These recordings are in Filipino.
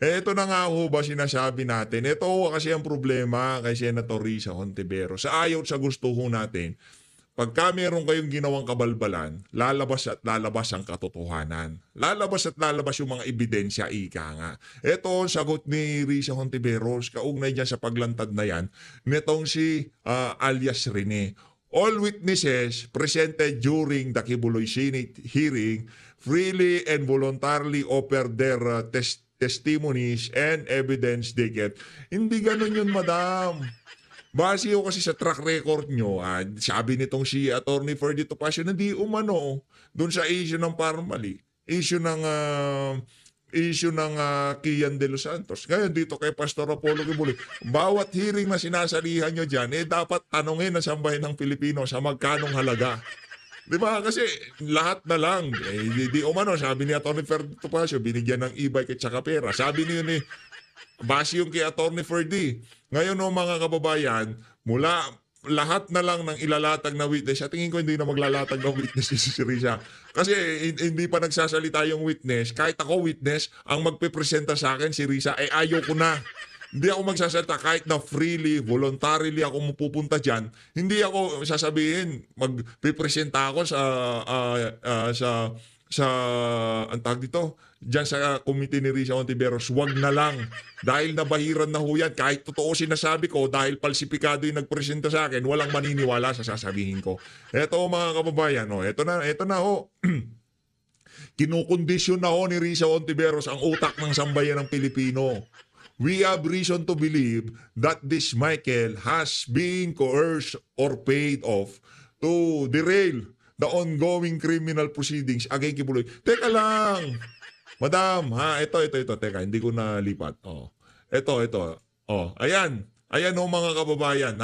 Ito na nga ho ba sinasabi natin. Ito ho kasi ang problema kay Senator Risa Hontiveros. Sa ayaw sa gusto ho natin, pagka meron kayong ginawang kabalbalan, lalabas at lalabas ang katotohanan. Lalabas at lalabas yung mga ebidensya, ika nga. Ito ang sagot ni Risa Hontiveros, kaugnay dyan sa paglantad na yan, nitong si alias Rene. All witnesses presented during the Kibuloy Senate hearing freely and voluntarily offer their testimonies and evidence they get. Hindi ganun yun, madam. Base ko kasi sa track record nyo, sabi nitong si Attorney Ferdy Topacio, hindi umano doon sa issue ng Parmali, issue ng Kian de los Santos. Ngayon dito kay Pastor Apollo Kibuloy, bawat hearing na sinasalihan nyo dyan, dapat tanungin ng sambahin ng Pilipino sa magkanong halaga. Di ba? Kasi lahat na lang. Di umano, sabi ni Attorney Ferdy Topacio, binigyan ng e-bike at saka pera. Sabi niyo ni base yung kay Attorney Ferdy. Ngayon no mga kababayan, mula lahat na lang ng ilalatag na witness, at tingin ko hindi na maglalatag ng witness si Risa. Kasi hindi pa nagsasalita yung witness. Kahit ako witness, ang magpipresenta sa akin si Risa, ayaw ko na. Hindi ako magsasalita kahit na freely, voluntarily ako mapupunta dyan. Hindi ako sasabihin, magpipresenta ako sa ang tawag dito, dyan sa committee ni Risa Hontiveros, wag na lang. Dahil nabahiran na ho yan. Kahit totoo sinasabi ko, dahil palsipikado yung nagpresenta sa akin, walang maniniwala sa sasabihin ko. Eto mga kababayan, eto na ho. Kinukondisyon na ho ni Risa Hontiveros ang utak ng sambayan ng Pilipino. We have reason to believe that this Michael has been coerced or paid off to derail the ongoing criminal proceedings against Kibuloy. Teka lang, madam, ito, teka, hindi ko nalipat. Ito. Ayan mga kababayan,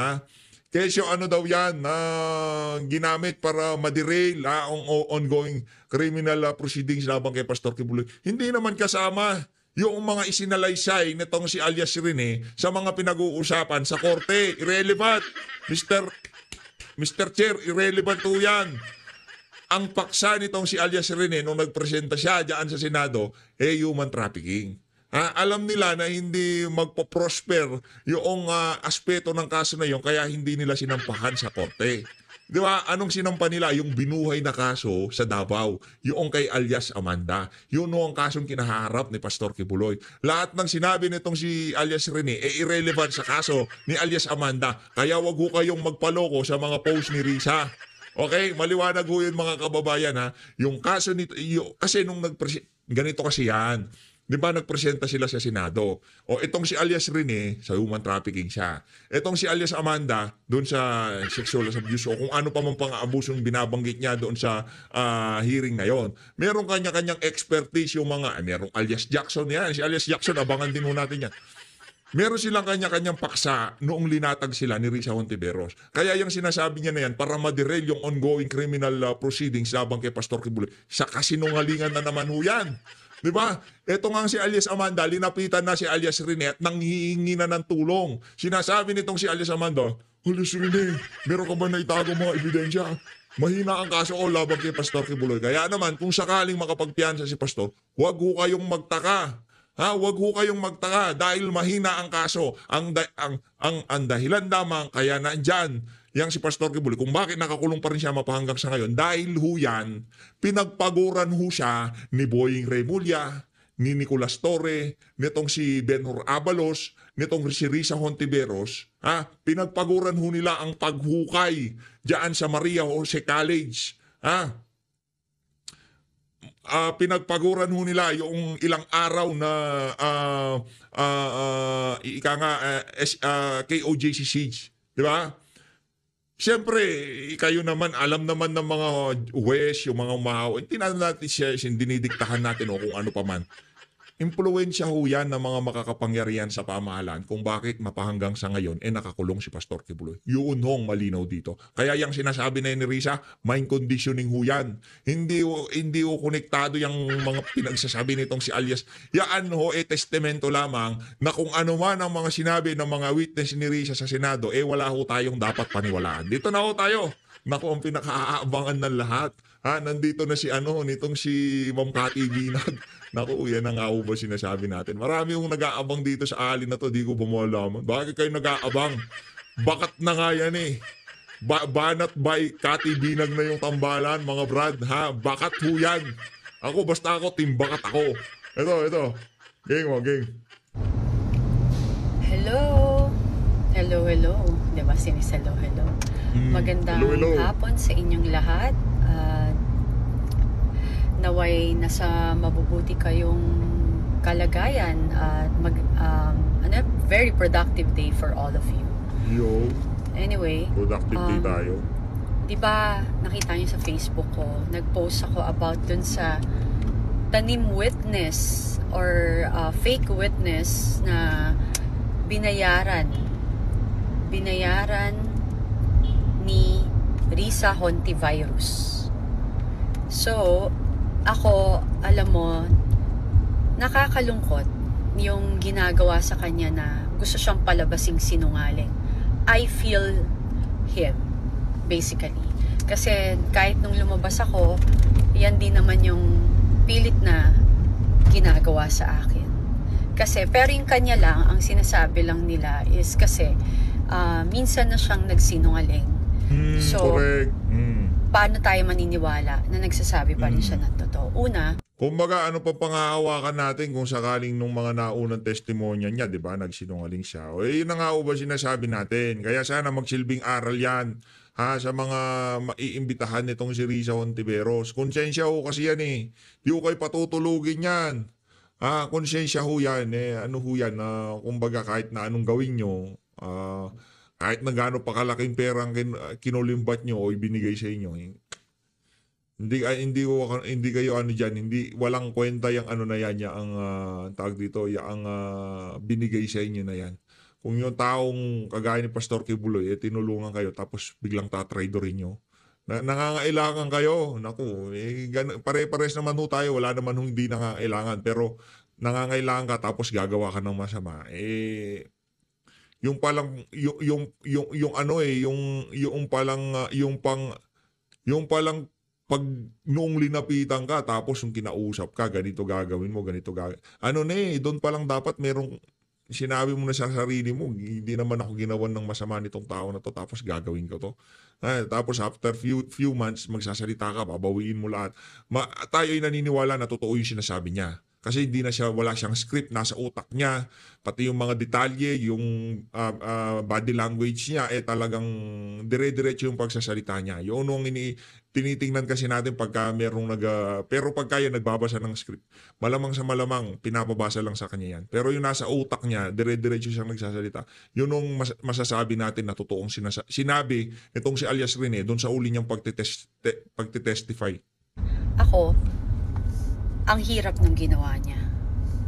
Kesyo ano daw yan na ginamit para ma-derail ang ongoing criminal proceedings labang kay Pastor Kibuloy. Hindi naman kasama yung mga isinalaysay nitong si alias Rene sa mga pinag-uusapan sa korte. Irrelevant. Mr. Chair, irrelevant po yan. Ang paksa nitong si alias Rene nung nagpresenta siya dyan sa Senado, human trafficking. Alam nila na hindi magpo-prosper yung aspeto ng kaso na yun, kaya hindi nila sinampahan sa korte. Di ba? Anong sinampa nila? Yung binuhay na kaso sa Davao. Yung kay alias Amanda. Yun ang kasong kinaharap ni Pastor Kibuloy. Lahat ng sinabi nitong si alias Rene, irrelevant sa kaso ni alias Amanda. Kaya wag ho kayong magpaloko sa mga post ni Risa. Okay? Maliwanag ho yun mga kababayan Yung kaso nito, kasi nung ganito kasi yan. Di ba nagpresenta sila sa Senado? Itong si alias Rene, sa human trafficking siya. Itong si alias Amanda, doon sa sexual abuse o kung ano pa man pang-abuso yung binabanggit niya doon sa hearing na yon. Meron kanya-kanyang expertise yung merong alias Jackson yan. Si alias Jackson, abangan din ho natin yan. Meron silang kanya-kanyang paksa noong linatag sila ni Risa Hontiveros. Kaya yung sinasabi niya na yan, para ma-derail yung ongoing criminal proceedings labang kay Pastor Kibuloy, sa kasinungalingan na naman ho yan. Di ba? Ito nga si alias Amanda, linapitan na si alias Rene at nanghihingi na ng tulong. Sinasabi nitong si alias Amanda, alias Rene, meron ka ba na itago mga ebidensya? Mahina ang kaso laban kay Pastor Kibuloy. Kaya naman, kung sakaling makapagpiyansa si Pastor, huwag ho kayong magtaka. Huwag ho kayong magtaka dahil mahina ang kaso. Ang dahilan lamang kaya nandyan yang si Pastor Kibuloy, kung bakit nakakulong pa rin siya mapahanggang sa ngayon, dahil ho yan, pinagpaguran ho siya ni Boying Remulla, ni Nicolas Torre, nitong si Benhur Abalos, nitong si Risa Hontiveros, pinagpaguran ho nila ang paghukay diyan sa Maria Jose College. Pinagpaguran ho nila yung ilang araw na KOJC siege. Di ba? Siyempre, kayo naman, alam naman ng mga huwes, yung mga umahaw, hindi natin siya, dinidiktahan natin kung ano pa man. Impluwensya ho yan ng mga makakapangyarihan sa pamahalaan kung bakit mapahanggang sa ngayon nakakulong si Pastor Kibuloy. Yun hong malinaw dito. Kaya yung sinasabi na ni Risa, mind conditioning ho yan. Hindi ho konektado yung mga pinagsasabi nitong si alias. Yan ho testamento lamang na kung ano man ang mga sinabi ng mga witness ni Risa sa Senado, wala ho tayong dapat paniwalaan. Dito na ho tayo. Naku, ang pinakaabangan ng lahat. Nandito na si ano, nitong si Ma'am Cathy Binag. Naku, yan ang ako ba sinasabi natin. Marami yung nag-aabang dito sa alin na to, di ko ba malaman. Bakit kayo nag-aabang? Bakat na nga yan eh. Banat by Cathy Binag na yung tambalan, mga brad, ha? Bakat ho yan. Ako, basta ako, team bakat ako. Ito. Gang mo, gang. Hello. Hello. Diba sinis hello. Magandang hello. hapon sa inyong lahat. Naway nasa mabubuti kayong kalagayan at very productive day for all of you. Yo, Anyway, productive day tayo. diba nakita niyo sa Facebook ko, nag-post ako about dun sa tanim witness or fake witness na binayaran ni Risa Hontivirus. So, ako, alam mo, nakakalungkot yung ginagawa sa kanya na gusto siyang palabasing sinungaling. I feel him, basically. Kasi kahit nung lumabas ako, yan din naman yung pilit na ginagawa sa akin. Kasi, pero yung kanya lang, ang sinasabi lang nila is kasi, minsan na siyang nagsinungaling. So, Correct. paano tayo maniniwala na nagsasabi pa rin siya ng totoo? Una, Kumbaga, ano pa pangahawakan natin kung sakaling nung mga naunang testimonya niya, di ba, nagsinungaling siya. O yun na nga ba sinasabi natin. Kaya sana magsilbing aral yan, sa mga maiimbitahan nitong si Risa Hontiveros. Konsensya ho kasi yan eh. Di ho kayo patutulugin yan. Konsensya ho yan. Ano ho yan, kumbaga kahit na anong gawin nyo, kahit na gaano pa kalaking perang kinulimbat nyo o ibinigay sa inyo, hindi kayo ano diyan, hindi walang kwenta yung ano na yan, ang tawag dito, yung binigay sa inyo na yan. Kung yung taong kagaya ni Pastor Kibuloy tinulungan kayo tapos biglang tatraidorin nyo, nangangailangan kayo. Naku, pare-pares naman ho tayo, wala naman hindi nangangailangan, pero nangangailangan ka tapos gagawa ka ng masama. Yung palang yung palang pag noong linapitan ka tapos yung kinausap ka, ganito gagawin mo, doon pa lang dapat merong sinabi mo na sa sarili mo, hindi naman ako ginawan ng masama nitong tao na to tapos gagawin ko to. Tapos after few months magsasalita ka, babawiin mo lahat. Tayo ay naniniwala na totoo yung sinasabi niya. Kasi wala siyang script, nasa utak niya, pati yung mga detalye, yung body language niya, talagang dire-diretso yung pagsasalita niya. Yung nung tinitingnan kasi natin pagka merong pero pagka yan nagbabasa ng script, malamang sa malamang, pinapabasa lang sa kanya yan. Pero yung nasa utak niya, dire-diretso siyang nagsasalita. Yun nung masasabi natin na totoong sinabi itong si alias Rene, doon sa uli niyang pagtitestify. ako, ang hirap ng ginawa niya.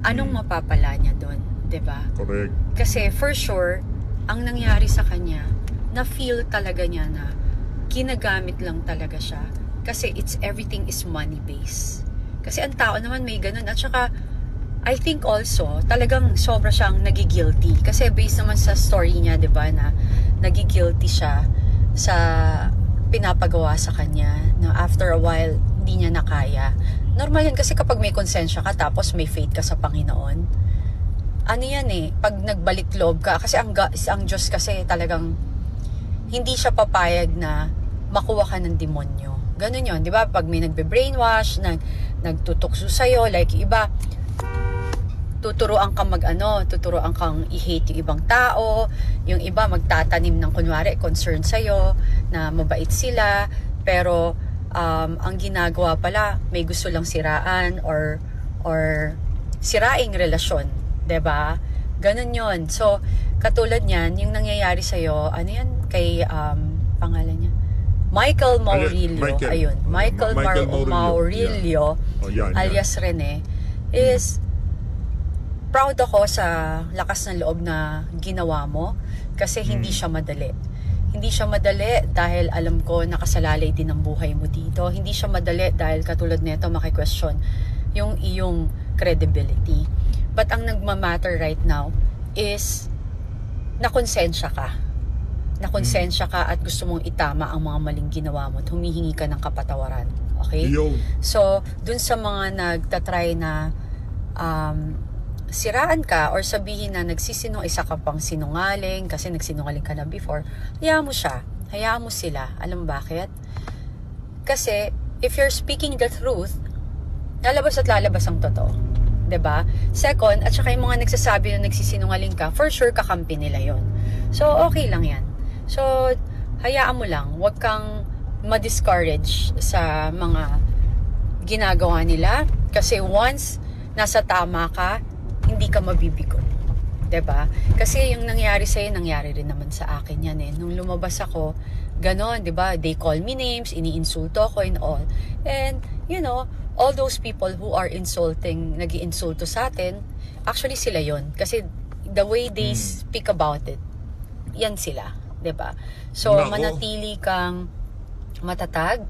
Anong mapapala niya doon, 'di ba? Correct. Kasi for sure, ang nangyari sa kanya, na-feel talaga niya na ginagamit lang talaga siya. Kasi everything is money-based. Kasi ang tao naman may ganun. At saka, I think also, talagang sobra siyang nagigilty. Kasi based naman sa story niya, 'di ba, na nagigilty siya sa pinapagawa sa kanya, na after a while, hindi niya nakaya. Normal yan kasi kapag may konsensya ka tapos may faith ka sa Panginoon. Ano yan pag nagbalik loob ka, kasi ang Diyos kasi talagang hindi siya papayag na makuha ka ng demonyo. Ganun yun, di ba? Pag may nagbe-brainwash, nagtutukso sa'yo, like iba, tuturuan kang tuturuan kang i-hate yung ibang tao, yung iba magtatanim ng kunwari concern sa'yo, na mabait sila, pero ang ginagawa pala, may gusto lang siraan or siraing relasyon, 'di ba? Ganun 'yon. So, katulad niyan, yung nangyayari sa iyo, ano 'yan kay pangalan niya? Michael Maurilio. Ayun, Michael Maurilio, alias Rene, is proud ako sa lakas ng loob na ginawa mo kasi hindi siya madali. Hindi siya madali dahil alam ko nakasalalay din ang buhay mo dito. Hindi siya madali dahil katulad nito maki-question yung iyong credibility. But ang nagmamatter right now is nakonsensya ka. Nakonsensya ka at gusto mong itama ang mga maling ginawa mo at humihingi ka ng kapatawaran. Okay? Yun. So, dun sa mga nagtatry na siraan ka or sabihin na isa ka pang sinungaling kasi nagsinungaling ka na before, hayaan mo siya. Hayaan mo sila. Alam mo bakit? Kasi, if you're speaking the truth, lalabas at lalabas ang totoo. 'Di ba? Second, at saka yung mga nagsasabi na nagsisinungaling ka, for sure kakampi nila yon. So, okay lang yan. So, hayaan mo lang. Huwag kang ma-discourage sa mga ginagawa nila. Kasi once nasa tama ka, hindi ka mabibigo. 'Di ba? Kasi yung nangyari sa'yo, nangyari rin naman sa akin yan eh. Nung lumabas ako, ganon, 'di ba? They call me names, iniinsulto ko and all. And, you know, all those people who are insulting, nag-iinsulto sa atin, actually sila yon. Kasi the way they speak about it, yan sila, 'di ba? So, Nako. manatili kang matatag,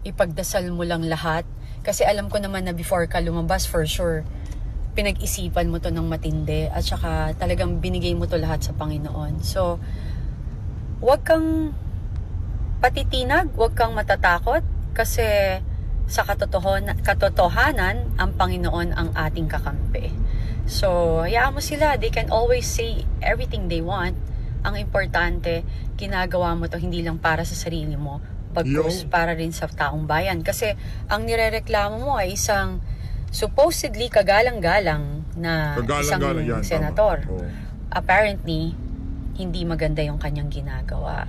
ipagdasal mo lang lahat. Kasi alam ko naman na before ka lumabas, for sure, pinag-isipan mo to ng matindi at saka talagang binigay mo to lahat sa Panginoon. So, huwag kang patitinag, huwag kang matatakot kasi sa katotohanan, ang Panginoon ang ating kakampi. So, hayaan mo sila. They can always say everything they want. Ang importante, ginagawa mo to hindi lang para sa sarili mo, bagkus para rin sa taong bayan. Kasi ang nirereklamo mo ay isang supposedly kagalang-galang na isang yan, senator. tama. Oh. Apparently, hindi maganda yung kanyang ginagawa.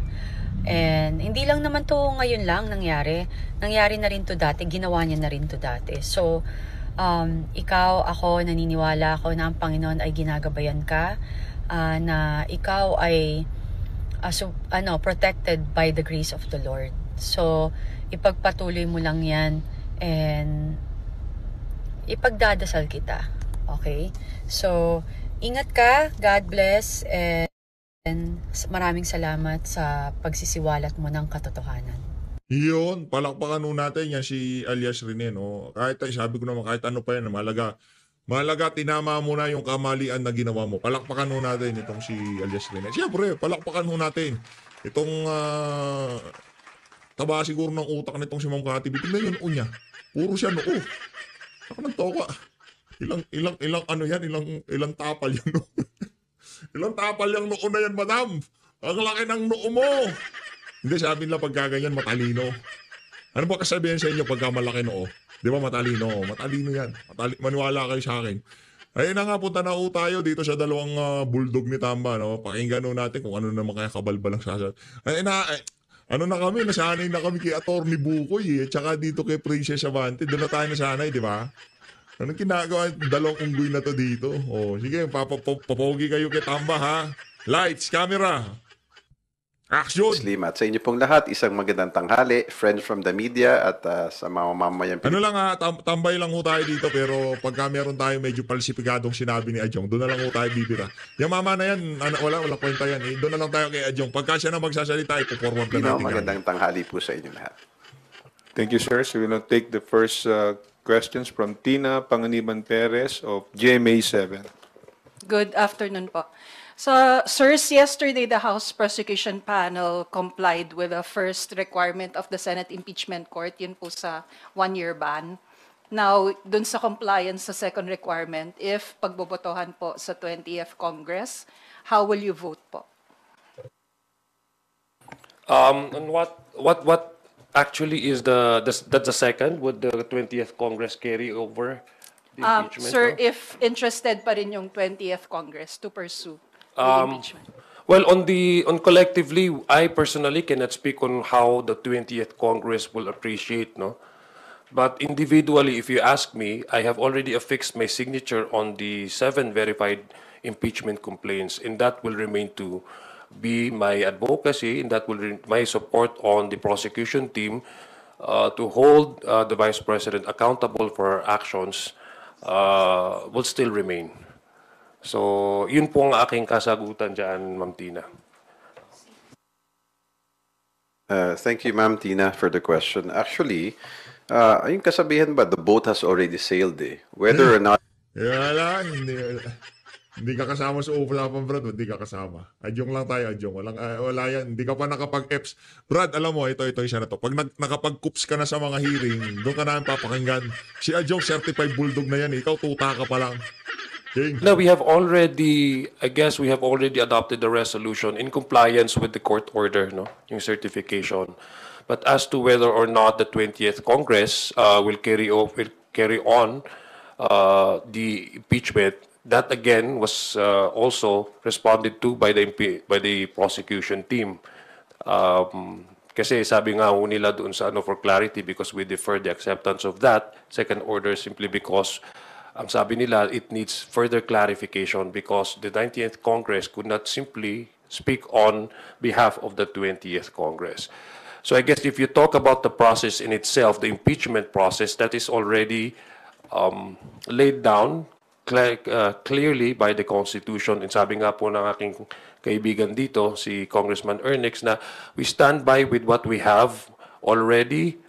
And hindi lang naman to ngayon lang nangyari. Nangyari na rin to dati, ginawa niya na rin to dati. So, ikaw, ako, naniniwala ako na ang Panginoon ay ginagabayan ka, na ikaw ay protected by the grace of the Lord. So, ipagpatuloy mo lang yan and ipagdadasal kita. Okay? So, ingat ka, God bless, and maraming salamat sa pagsisiwalat mo ng katotohanan. Yun, palakpakan nun natin yan si alias Rene, no? Kahit sabi ko naman, kahit ano pa yan, malaga tinama mo na yung kamalian na ginawa mo. Palakpakan nun natin itong si alias Rene. Siyempre, palakpakan nun natin itong taba siguro ng utak nitong si Ma'am Cathy. Tingnan yun niya. Puro siya noo. Ako nagtoka. Ilang ano yan, ilang tapal yan, no? Ilang tapal yung noo na yan, madam. Ang laki ng noo mo. Hindi, sabi nila pagkaganyan, matalino. Ano ba kasabihin sa inyo pagka malaki noo? Di ba matalino? Matalino yan. Maniwala kayo sa akin. Ayun na nga, punta na po tayo dito sa dalawang bulldog ni Tamba. No? Pakinggan natin kung ano naman kaya kabalbalang sasal. Ano na kami, nasanay na kami kay Atty. Bukoy. Tsaka dito kay Princess Avante. Doon na tayo nasanay, di ba? Anong ginagawa? Dalawang unggoy na to dito. Oh, sige, papogi kayo kay Tamba, ha? Lights, camera. Action! Slim, at sa inyo pong lahat, isang magandang tanghali, friends from the media at sa mga mamamayang Ano lang ha, tambay lang ho tayo dito pero pagka meron tayo medyo palsipigadong sinabi ni Adjong, doon na lang ho tayo bibira. Yung mama na yan, wala kwenta yan. Doon na lang tayo kay Adjong. Pagka siya na magsasalita, ipo-forward na natin. Magandang tanghali po sa inyo lahat. Thank you, sir. So we will now take the first questions from Tina Panganiban Perez of GMA7. Good afternoon po. So, sirs, yesterday the House Prosecution Panel complied with the first requirement of the Senate Impeachment Court, yun po sa one-year ban. Now, dun sa compliance sa second requirement, if pagbobotohan po sa 20th Congress, how will you vote po? And what actually is that's the second? Would the 20th Congress carry over the impeachment? Sir, no? if interested pa rin yung 20th Congress to pursue the impeachment. Well, on collectively, I personally cannot speak on how the 20th Congress will appreciate, no. But individually, if you ask me, I have already affixed my signature on the 7 verified impeachment complaints, and that will remain to be my advocacy, and that will my support on the prosecution team to hold the Vice President accountable for her actions will still remain. So, yun po ang aking kasagutan dyan, Ma'am Tina. Thank you, Ma'am Tina, for the question. Actually, yung kasabihan ba, the boat has already sailed eh. Whether or not... Wala, hindi. Hindi ka kasama sa usapan, Brad. Hindi ka kasama. Adyong lang tayo, adyong. Wala yan. Hindi ka pa nakapag-EPS. Brad, alam mo, ito, isa na to. Pag nakapag-coops ka na sa mga hearing, doon ka namin papakinggan. Si Adyong, certified bulldog na yan. Ikaw, tuta ka pa lang. King. No, I guess we have already adopted the resolution in compliance with the court order, no, yung certification. But as to whether or not the 20th Congress will carry on the impeachment, that again was also responded to by the prosecution team. Kasi sabi nga ho nila doon sa for clarity, because we defer the acceptance of that second order simply because ang sabi nila, it needs further clarification because the 19th Congress could not simply speak on behalf of the 20th Congress. So I guess if you talk about the process in itself, the impeachment process, that is already laid down clearly by the Constitution. And sabi nga po ng aking kaibigan dito, si Congressman Ernix, na we stand by with what we have already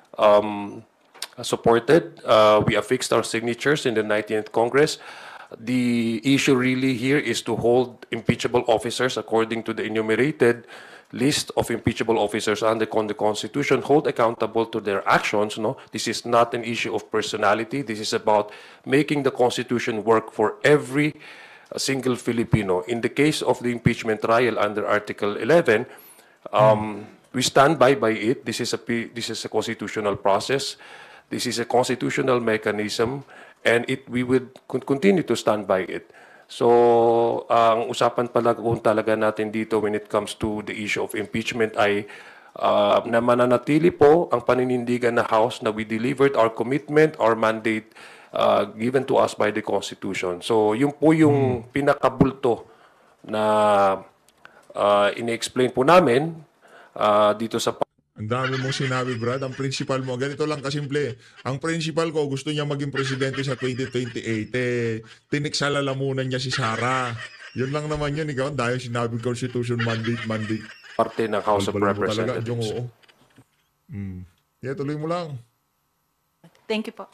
supported. We affixed our signatures in the 19th Congress. The issue really here is to hold impeachable officers according to the enumerated list of impeachable officers under the Constitution, hold accountable to their actions. No, this is not an issue of personality. This is about making the Constitution work for every single Filipino. In the case of the impeachment trial under Article 11, we stand by it. This is a constitutional process. This is a constitutional mechanism, and we would continue to stand by it. So, ang usapan pala kung talaga natin dito when it comes to the issue of impeachment ay na mananatili po ang paninindigan na House na we delivered our commitment, our mandate given to us by the Constitution. So, yun po yung pinakabulto na ine-explain po namin dito sa Ang dami mong sinabi, Brad. Ang principal mo, ganito lang kasimple. Ang principal ko, gusto niya maging presidente sa 2028. Tiniksalalamunan niya si Sara. Yun lang naman yun. Ikaw, dahil sinabi Constitution mandate. parte ng House of Balbal mo talaga, Jong, Representatives. oo. Yeah, tuloy mo lang. Thank you po.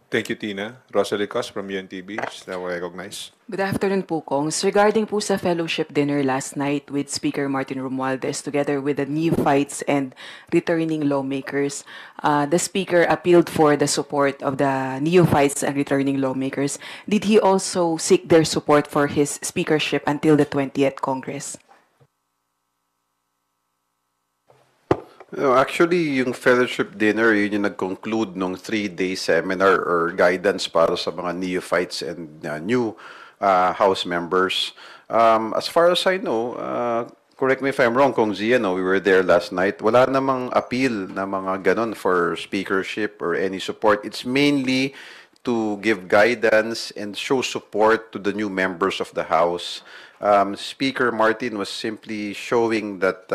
Thank you, Tina. Rosalie Cos from UNTV is now recognized. Good afternoon po, Kongs. Regarding po sa fellowship dinner last night with Speaker Martin Romualdez together with the neophytes and returning lawmakers, the Speaker appealed for the support of the neophytes and returning lawmakers. Did he also seek their support for his speakership until the 20th Congress? No, actually, yung fellowship dinner, yun yung nag-conclude nung 3-day seminar or guidance para sa mga neophytes and new House members. As far as I know, correct me if I'm wrong, Kong Zia, no, we were there last night. Wala namang appeal na mga ganon for speakership or any support. It's mainly to give guidance and show support to the new members of the House. Speaker Martin was simply showing that,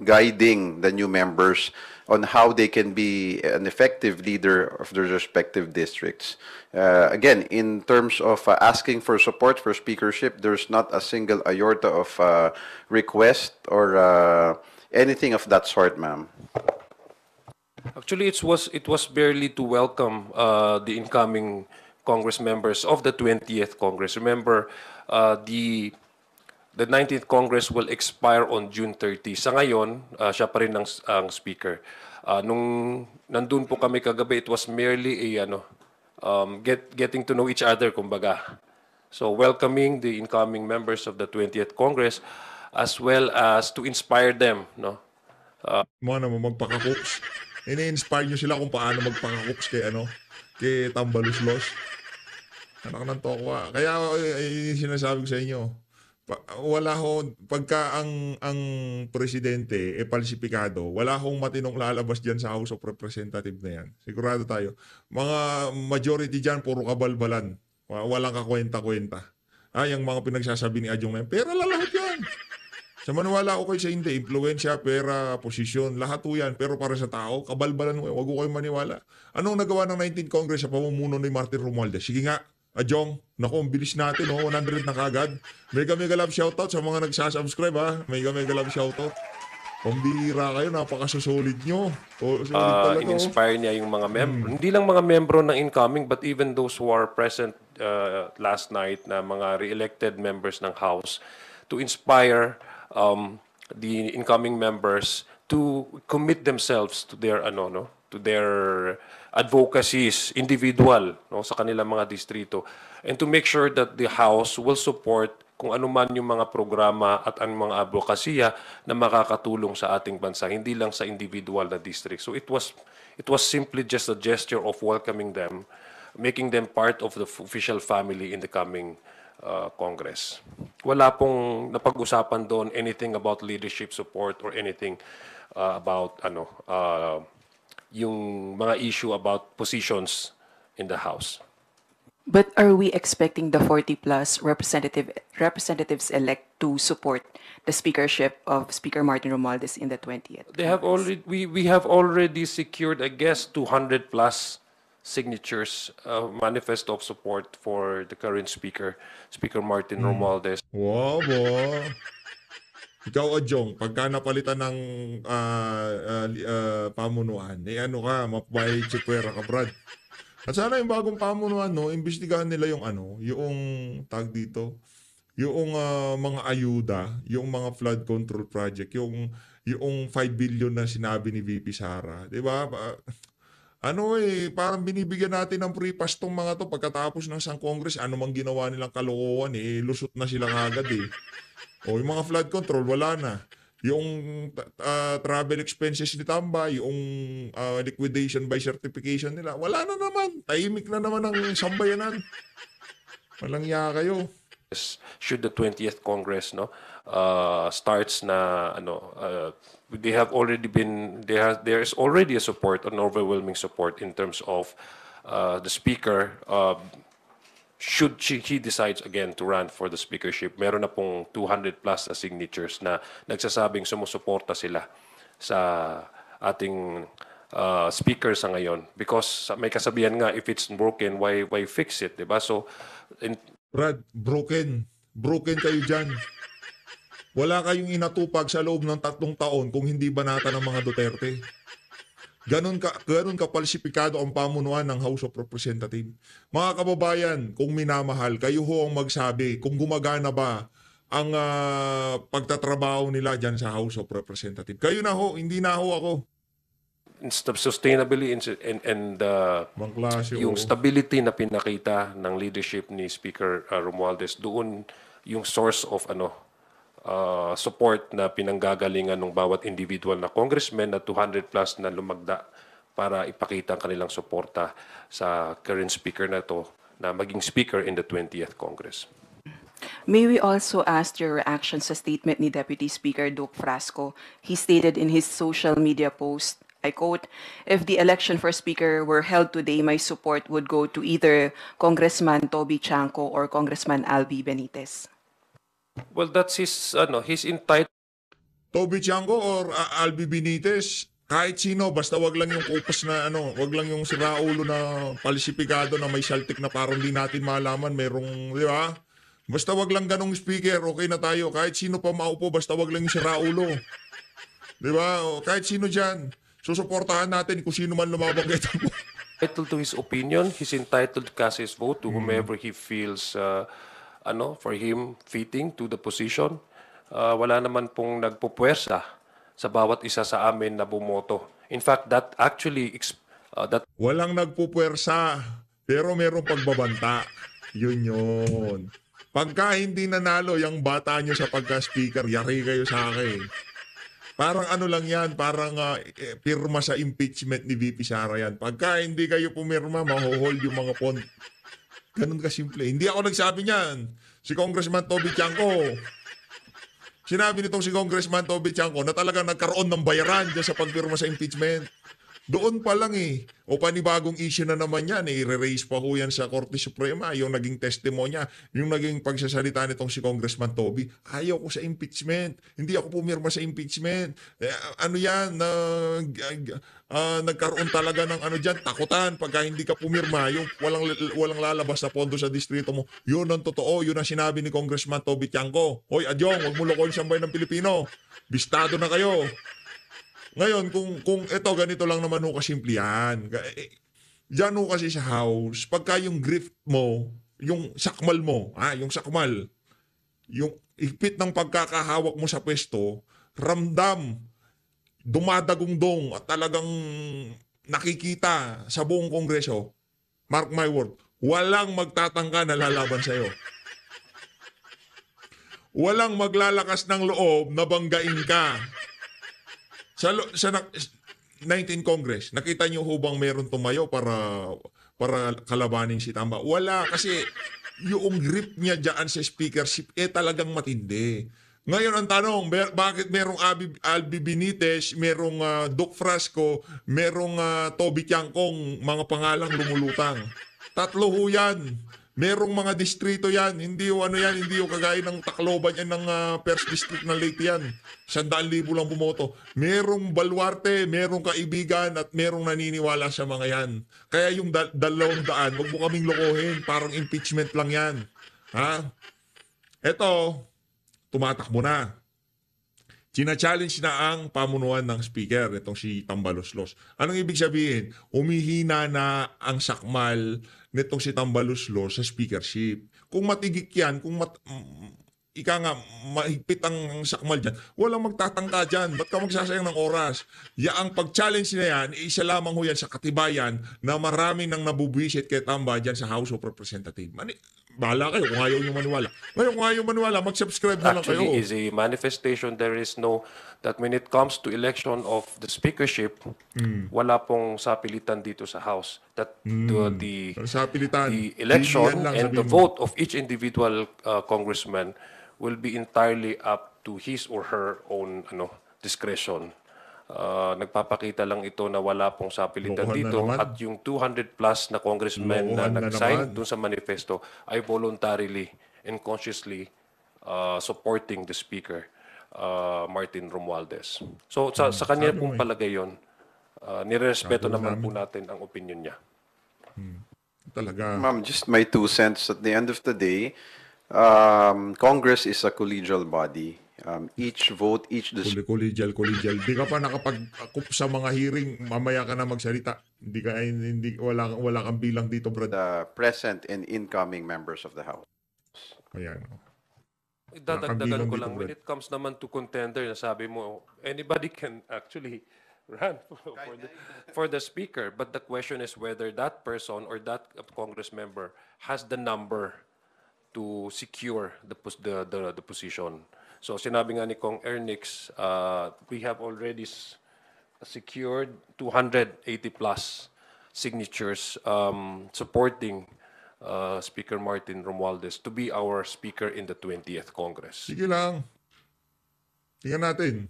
guiding the new members on how they can be an effective leader of their respective districts. Again, in terms of asking for support for speakership, there's not a single iota of request or anything of that sort, ma'am. Actually, it was barely to welcome the incoming Congress members of the 20th Congress. Remember, the 19th Congress will expire on June 30. Sa ngayon, siya pa rin ang speaker. Nung nandun po kami kagabi, it was merely a getting to know each other, kumbaga. So welcoming the incoming members of the 20th Congress as well as to inspire them, no? Mga naman magpaka-cooks. Ini-inspire nyo sila kung paano magpaka-cooks kay Tambaluslos. Anak ng tokwa. Kaya sinasabi ko sa inyo, wala ho, pagka ang presidente palsipikado, wala hong matinong lalabas dyan sa House of Representatives na yan. Sigurado tayo. Mga majority dyan, puro kabalbalan. Walang kakwenta-kwenta. Yung mga pinagsasabi ni Adjong na yan, pera lang lahat yan. Sa maniwala ko kayo sa hindi, influensya, pera, posisyon, lahat po yan. Pero para sa tao, kabalbalan mo, wag ko kayo maniwala. Anong nagawa ng 19th Congress sa pamumuno ni Martin Romualdez? Sige nga, Adjong, naku, ang bilis natin, 100 na kagad. Mega love shoutout sa mga nagsasubscribe, ha? Mega love shoutout. Pambihira kayo, napakasusolid nyo. O, solid talaga. in-inspire niya yung mga membro. Hindi lang mga membro ng incoming, but even those who are present last night na mga re-elected members ng House to inspire the incoming members to commit themselves to their to their advocacies individual sa kanilang mga distrito, and to make sure that the House will support kung ano man yung mga programa at ang mga advokasya na makakatulong sa ating bansa, hindi lang sa individual na district. So it was simply just a gesture of welcoming them, making them part of the official family in the coming Congress. Wala pong napag-usapan doon anything about leadership support or anything about yung mga issue about positions in the House. But are we expecting the 40-plus representatives elect to support the speakership of Speaker Martin Romualdez in the 20th? They have already we have already secured, I guess, 200 plus signatures, manifesto of support for the current speaker, Speaker Martin Romualdez. Wow, bo. Ikaw, Adjong, pagka napalitan ng pamunuan, ano ka, mapabay chipwera ka, Brad. At sana yung bagong pamunuan, imbestigahan nila yung yung tag dito, yung mga ayuda, yung mga flood control project, yung 5 billion na sinabi ni VP Sara. 'Di ba? Parang binibigyan natin ng free pass tong mga to pagkatapos ng isang Congress, ano mang ginawa nilang kalokohan, lusot na sila agad O yung mga flood control, wala na. Yung travel expenses ni Tamba, yung liquidation by certification nila, wala na naman. Tahimik na naman ang sambayanan. Walang iya kayo. Should the 20th Congress starts na they have already been there is already a support, an overwhelming support in terms of the speaker. Should he decides again to run for the speakership, meron na pong 200 plus na signatures na nagsasabing sumusuporta sila sa ating speaker sa ngayon. Because may kasabihan nga, if it's broken, why fix it, diba? So, Brad, broken kayo dyan. Wala kayong inatupag sa loob ng 3 taon kung hindi banata ng mga Duterte. Ganon ka palsipikado ang pamunuan ng House of Representatives. Mga kababayan, kung minamahal, kayo ho ang magsabi kung gumagana ba ang pagtatrabaho nila dyan sa House of Representatives. Kayo na ho, hindi na ho ako. Sustainably and yung oo. stability na pinakita ng leadership ni Speaker Romualdez, doon yung source of support na pinanggagalingan ng bawat individual na congressman na 200 plus na lumagda para ipakita ang kanilang suporta sa current speaker na to na maging speaker in the 20th Congress. May we also ask your reaction sa statement ni Deputy Speaker Duke Frasco? He stated in his social media post, I quote, "If the election for Speaker were held today, my support would go to either Congressman Toby Chanco or Congressman Albi Benitez." Well, that's his entitled. Toby Chanco or Albi Benitez, kahit sino, basta wag lang yung kupas na wag lang yung siraulo na palsipikado na may saltik na parang di natin malaman, merong, di ba? Basta wag lang ganong speaker, okay na tayo. Kahit sino pa maupo, basta wag lang yung siraulo. Di ba? O, kahit sino dyan. Susuportahan natin kung sino man lumabang kay Tango. Entitled to his opinion, he's entitled to cast his vote to whomever he feels for him fitting to the position. Wala naman pong nagpupuwersa sa bawat isa sa amin na bumoto. In fact, that actually that Walang nagpupwersa, pero merong pagbabanta. Yun. Pagka hindi nanalo yung bata nyo sa pagka-speaker, yari kayo sa akin. Parang lang yan, parang pirma sa impeachment ni VP Sara yan. Pagka hindi kayo pumirma, mahohold yung mga pond. Ganun kasimple. Hindi ako nagsabi niyan. Si Congressman Toby Chanco. Sinabi nitong si Congressman Toby Chanco na talagang nagkaroon ng bayaran dyan sa pagpirma sa impeachment. Doon pa lang eh. O panibagong issue na naman yan. I-raise pa ho yan sa Korte Suprema. Yung naging testimonya, yung naging pagsasalita nitong si Congressman Toby. Ayaw ko sa impeachment. Hindi ako pumirma sa impeachment. Ano yan? Nagkaroon talaga ng ano dyan, takutan. Pagka hindi ka pumirma, yung walang lalabas na pondo sa distrito mo. Yun ang totoo. Yun ang sinabi ni Congressman Toby Tiangco. Hoy, Adyong, huwag mo lokohin siyang bayan ng Pilipino. Bistado na kayo. Ngayon, kung ito, ganito lang naman ho kasimple yan. Diyan ho kasi sa house, pagka yung grift mo, yung sakmal mo, yung ipit ng pagkakahawak mo sa pwesto, ramdam, dumadagungdong at talagang nakikita sa buong Kongreso, mark my word, walang magtatangka na lalaban sa'yo. Walang maglalakas ng loob na banggain ka. Sa 19 Congress, nakita niyo ho bang meron tumayo para kalabanin si Tamba? Wala, kasi yung grip niya dyan sa speakership talagang matindi. Ngayon ang tanong, bakit merong Albi Benitez, merong Duc Frasco, merong Toby Tiangcong mga pangalang lumulutang? Tatlo ho yan. Merong mga distrito yan. Hindi yung kagaya ng Tacloban yan ng First District ng Leyte yan. 100,000 lang bumoto. Merong baluarte, merong kaibigan at merong naniniwala sa mga yan. Kaya yung 200, wag mo kaming lokohin. Parang impeachment lang yan. Ha? Eto, tumatakbo na. China-challenge na ang pamunuan ng speaker, itong si Tambaloslos. Anong ibig sabihin? Umihina na ang sakmal nitong si Tambaloslos sa speakership. Kung matigik yan, mahigpit ang sakmal dyan, walang magtatangka dyan. Ba't ka magsasayang ng oras? Ang pag-challenge na yan, isa lamang ho yan sa katibayan na marami nang nabubwisit kay Tamba dyan sa House of Representatives. Bahala kayo kung ayaw nyo maniwala. Ngayon kung ayaw maniwala, mag-subscribe na lang kayo. Actually, is a manifestation. There is no, that when it comes to election of the speakership, wala pong sapilitan dito sa House. That the election and the vote of each individual congressman will be entirely up to his or her own discretion. Nagpapakita lang ito na wala pong sapilitan Lokohan dito na naman. at yung 200 plus na congressmen Lokohan na na nag-sign naman. dun sa manifesto ay voluntarily and consciously supporting the speaker, Martin Romualdez. So sa kanya sabi mo pong palagay yun, nirespeto Sabi mo naman namin. po natin ang opinion niya. Talaga. Ma'am, just my 2 cents. At the end of the day, Congress is a collegial body. Each vote, each decision Collegial. Di ka pa nakapag-akup sa mga hearing, mamaya ka na magsalita. Wala kang bilang dito, brad. the present and incoming members of the House. Ayan. Dadagdagan ko dito, lang, when Brad. it comes naman to contender, na sabi mo, anybody can actually run for the speaker. But the question is whether that person or that Congress member has the number to secure the position. So sinabi nga ni Kong Ernix, we have already secured 280 plus signatures supporting Speaker Martin Romualdez to be our speaker in the 20th Congress. Sige lang. Tingnan natin.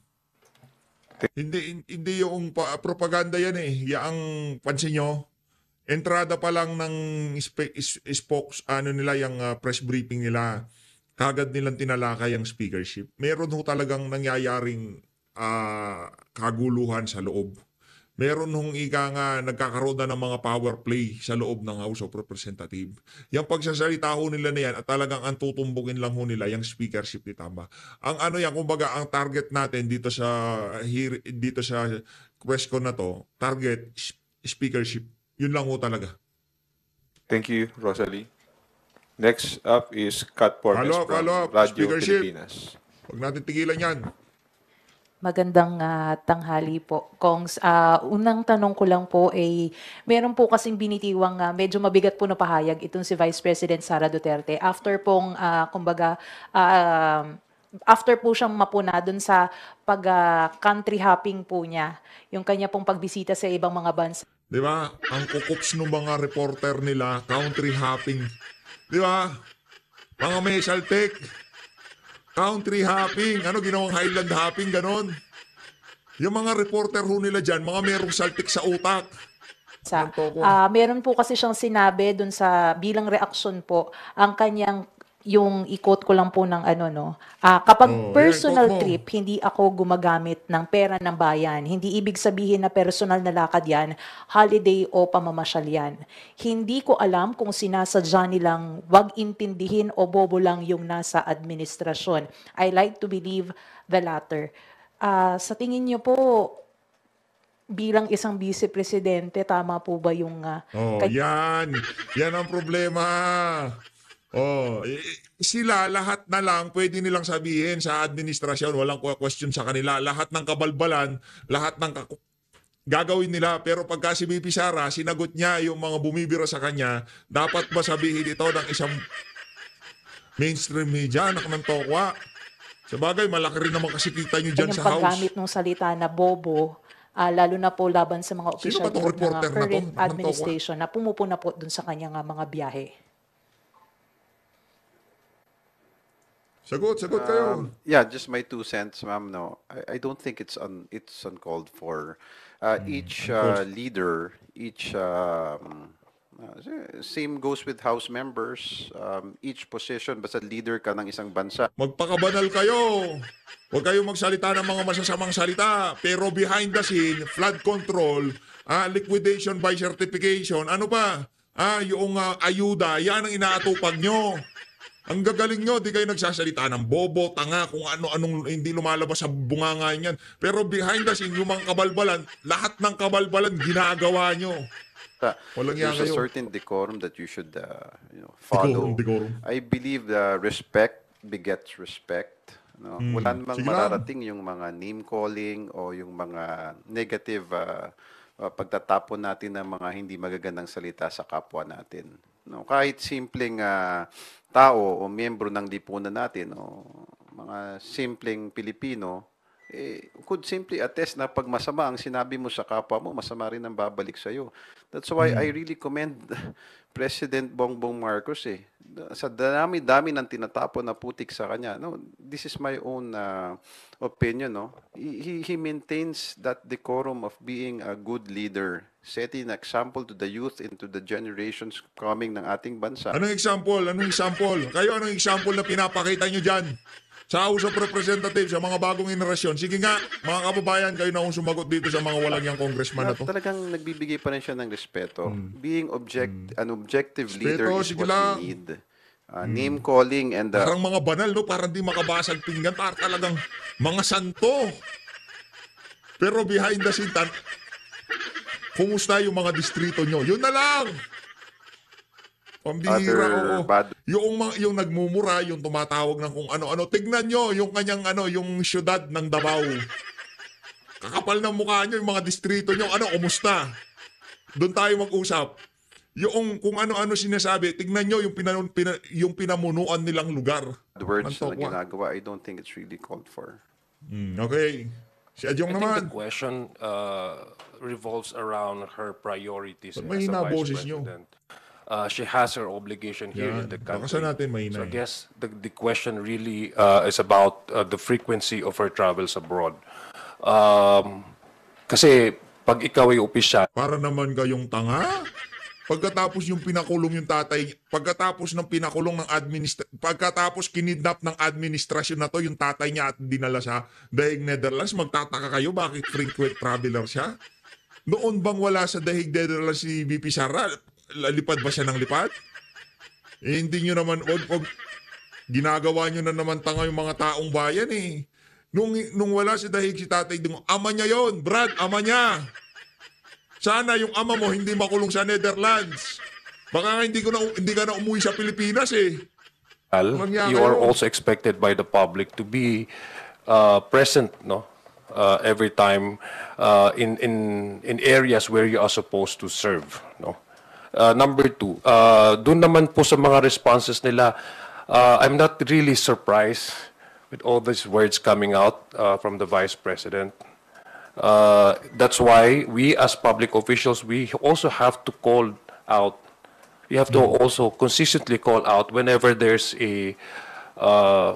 Hindi yung propaganda yan eh. Yang pansin nyo, entrada pa lang ng press briefing nila. Kagad nilang tinalakay ang speakership. Meron ho talagang nangyayaring kaguluhan sa loob. Meron hong nagkakaroon na ng mga power play sa loob ng House of Representatives. Yung pagsasalita ho nila na yan at talagang ang tutumbukin lang ho nila yung speakership ni Tamba. Kumbaga ang target natin dito sa question na to, target speakership. Yun lang ho talaga. Thank you, Rosalie. Next up is Kat Portes from Follow up, Radio speakership. Pilipinas. Huwag natin tigilan yan. Magandang tanghali po, Kongs. Unang tanong ko lang po ay, meron po kasing binitiwang medyo mabigat po na pahayag itong si Vice President Sara Duterte after pong, after po siyang mapuna dun sa country hopping po niya, yung kanya pong pagbisita sa ibang mga bansa. Di ba? Ang kukups ng mga reporter nila, country hopping. Di ba? Mga may saltek. Country hopping. Ginawang Highland hopping, ganon. Yung mga reporter ho nila dyan, mga merong saltik sa utak. Meron po kasi siyang sinabi dun sa bilang reaksyon po ang kanyang yung i-quote ko lang po ng kapag personal quote mo. trip, hindi ako gumagamit ng pera ng bayan. Hindi ibig sabihin na personal na lakad yan, holiday o pamamasyal yan. Hindi ko alam kung sinasadya nilang wag intindihin o bobo lang yung nasa administrasyon. I like to believe the latter. Sa tingin niyo po, bilang isang vice-presidente, tama po ba yung... Yan. Yan ang problema. Sila, lahat na lang, pwede nilang sabihin sa administrasyon, walang question sa kanila. Lahat ng kabalbalan, lahat ng gagawin nila. Pero pagka si VP Sara, sinagot niya yung mga bumibira sa kanya, dapat ba sabihin ito ng isang mainstream media, anak ng tokwa? Sabagay, malaki rin naman kasi kita nyo dyan Kanyang sa house. paggamit ng salita na bobo, lalo na po laban sa mga Sino official ba tong ng reporter na to? current Anong administration na pumupuna po dun sa kanyang mga biyahe. Sagot kayo. Yeah, just my 2 cents, ma'am. No, I don't think it's uncalled for. Each leader, same goes with House members. Each position, basta leader ka ng isang bansa. Magpakabanal kayo. Huwag kayong magsalita ng mga masasamang salita. Pero behind the scene, flood control, liquidation by certification, ano pa? Yung ayuda, yan ang inaatupag nyo. Ang gagaling nyo, di kayo nagsasalita ng bobo, tanga, kung ano-anong hindi lumalabas sa bunganga yan. Pero behind the scene, yung mga kabalbalan, lahat ng kabalbalan ginagawa nyo. Walang yan There's a kayo. certain decorum that you should follow. Decorum. I believe respect begets respect. No? Wala namang Sige lang. mararating yung mga name calling o yung mga negative pagtatapon natin ng mga hindi magagandang salita sa kapwa natin. No, kahit simpleng tao o miyembro ng lipunan natin o mga simpleng Pilipino could simply attest na pag masama ang sinabi mo sa kapwa mo, masama rin ang babalik sa iyo. That's why I really commend President Bongbong Marcos sa dami-dami ng tinatapon na putik sa kanya. No, this is my own opinion. No, he maintains that decorum of being a good leader, setting an example to the youth and to the generations coming ng ating bansa. Anong example? Kayo, anong example na pinapakita nyo dyan? Sa House of Representatives, sa mga bagong henerasyon. Sige nga, mga kababayan, kayo na kung sumagot dito sa mga walang yang congressman na to. Talagang nagbibigay pa rin siya ng respeto. Being an objective leader is sige what lang. we need. Name calling and Parang mga banal, no? Parang di makabasag pinggan. Parang talagang mga santo. Pero behind the scene, kumusta yung mga distrito nyo? Yun na lang! Pambihira, oo. Yung nagmumura, yung tumatawag ng kung ano-ano. Tignan nyo yung kanyang yung syudad ng Davao. Kakapal ng mukha nyo, yung mga distrito nyo. Kumusta? Doon tayo mag-usap. Yung kung ano-ano sinasabi, tignan nyo yung pinamunuan nilang lugar. the words Antok, na ginagawa, I don't think it's really called for. Okay. Si Adjong I think naman. the question revolves around her priorities Ba't as mahina a vice boses nyo? president. She has her obligation here Yan. in the Baka country. sa natin mahina So I eh. guess the question really is about the frequency of her travels abroad. Kasi pag ikaw ay opisyal, Para naman kayong tanga. Pagkatapos yung pinakulong yung tatay, pagkatapos kinidnap ng administrasyon na to yung tatay niya at dinala sa Dahig Netherlands, magtataka kayo bakit frequent traveler siya? Noon bang wala sa Dahig Netherlands si VP Sara? Lipad ba siya ng lipad? Hindi nyo naman, ginagawa nyo na naman tanga yung mga taong bayan eh. Nung wala si Dahig si tatay, ama niya yon, Brad, ama niya. Sana yung ama mo hindi makulong sa Netherlands. Baka nga hindi ka na umuwi sa Pilipinas eh. you are also expected by the public to be present, no? Every time in areas where you are supposed to serve, no? Number two, dun naman po sa mga responses nila, I'm not really surprised with all these words coming out from the Vice President. That's why we as public officials, we also have to call out. You have to also consistently call out whenever there's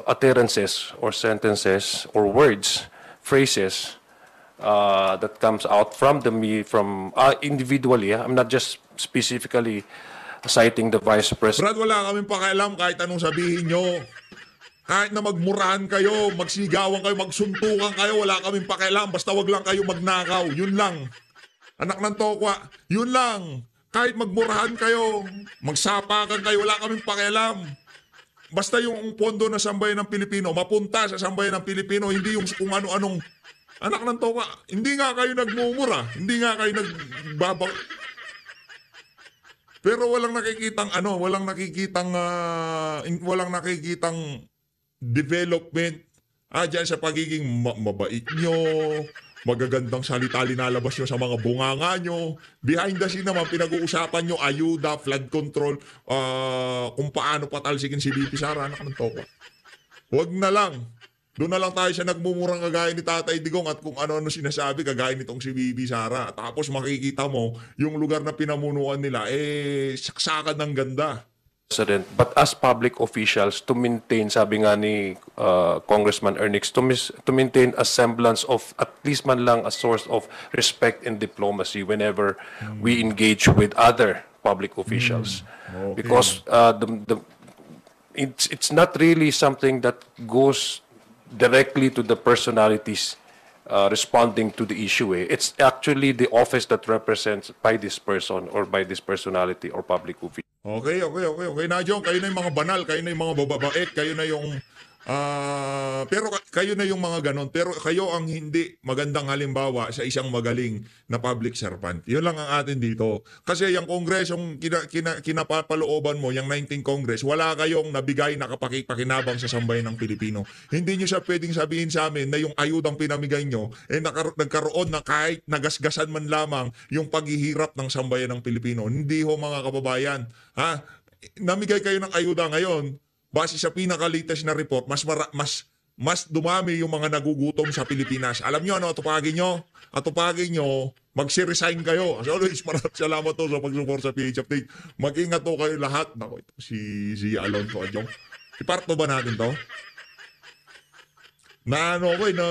utterances or sentences or words, phrases that comes out from from individually. I'm not just specifically citing the Vice President. Brad, wala kaming pakialam kahit anong sabihin nyo. Kahit na magmurahan kayo, magsigawan kayo, magsuntukan kayo, wala kaming pakialam. Basta wag lang kayo magnakaw. Yun lang. Anak ng tokwa, yun lang. Kahit magmurahan kayo, magsapakan kayo, wala kaming pakialam. Basta yung pondo na sambayan ng Pilipino, mapunta sa sambayan ng Pilipino, hindi yung kung ano-anong anak ng tokwa. Hindi nga kayo nagmumura, hindi nga kayo nagbabang. Pero walang nakikitang development dyan sa pagiging mabait nyo, magagandang salita linalabas nyo sa mga bunganga nyo. Behind the scene naman, pinag-uusapan nyo, ayuda, flood control, kung paano patalsikin si VP Sara. Anak ng tokwa. Huwag na lang. Doon na lang tayo sa nagmumurang kagaya ni Tatay Digong at kung ano-ano sinasabi kagaya nitong si VP Sara. Tapos makikita mo, yung lugar na pinamunuan nila, saksakan ng ganda. President, but as public officials to maintain, sabi nga ni Congressman Ernix, to maintain a semblance of at least man lang a source of respect and diplomacy whenever we engage with other public officials. Okay. Because it's not really something that goes directly to the personalities responding to the issue. It's actually the office that represents by this person or by this personality or public official. Okay. Na Jong, kayo na yung mga banal, kayo na yung mga bababait, kayo na yung pero kayo na yung mga ganon. Pero kayo ang hindi magandang halimbawa sa isang magaling na public servant. Yun lang ang atin dito. Kasi yung kongresong kinapapalooban mo, yung 19th Congress, wala kayong nabigay na kapakipakinabang sa sambayan ng Pilipino. Hindi nyo siya pwedeng sabihin sa amin na yung ayudang pinamigay nyo, nagkaroon na kahit nagasgasan man lamang yung paghihirap ng sambayan ng Pilipino. Hindi ho mga kababayan. Namigay kayo ng ayuda ngayon, base sa pinaka-latest na report, mas dumami yung mga nagugutom sa Pilipinas. Alam nyo ano, atupagin nyo, magsiresign kayo. As always, maraming salamat to sa pag-support sa PH Update. Mag-ingat to kayo lahat. Nako, ito si Alonso Adjong. Iparto ba natin to? Na ano ko na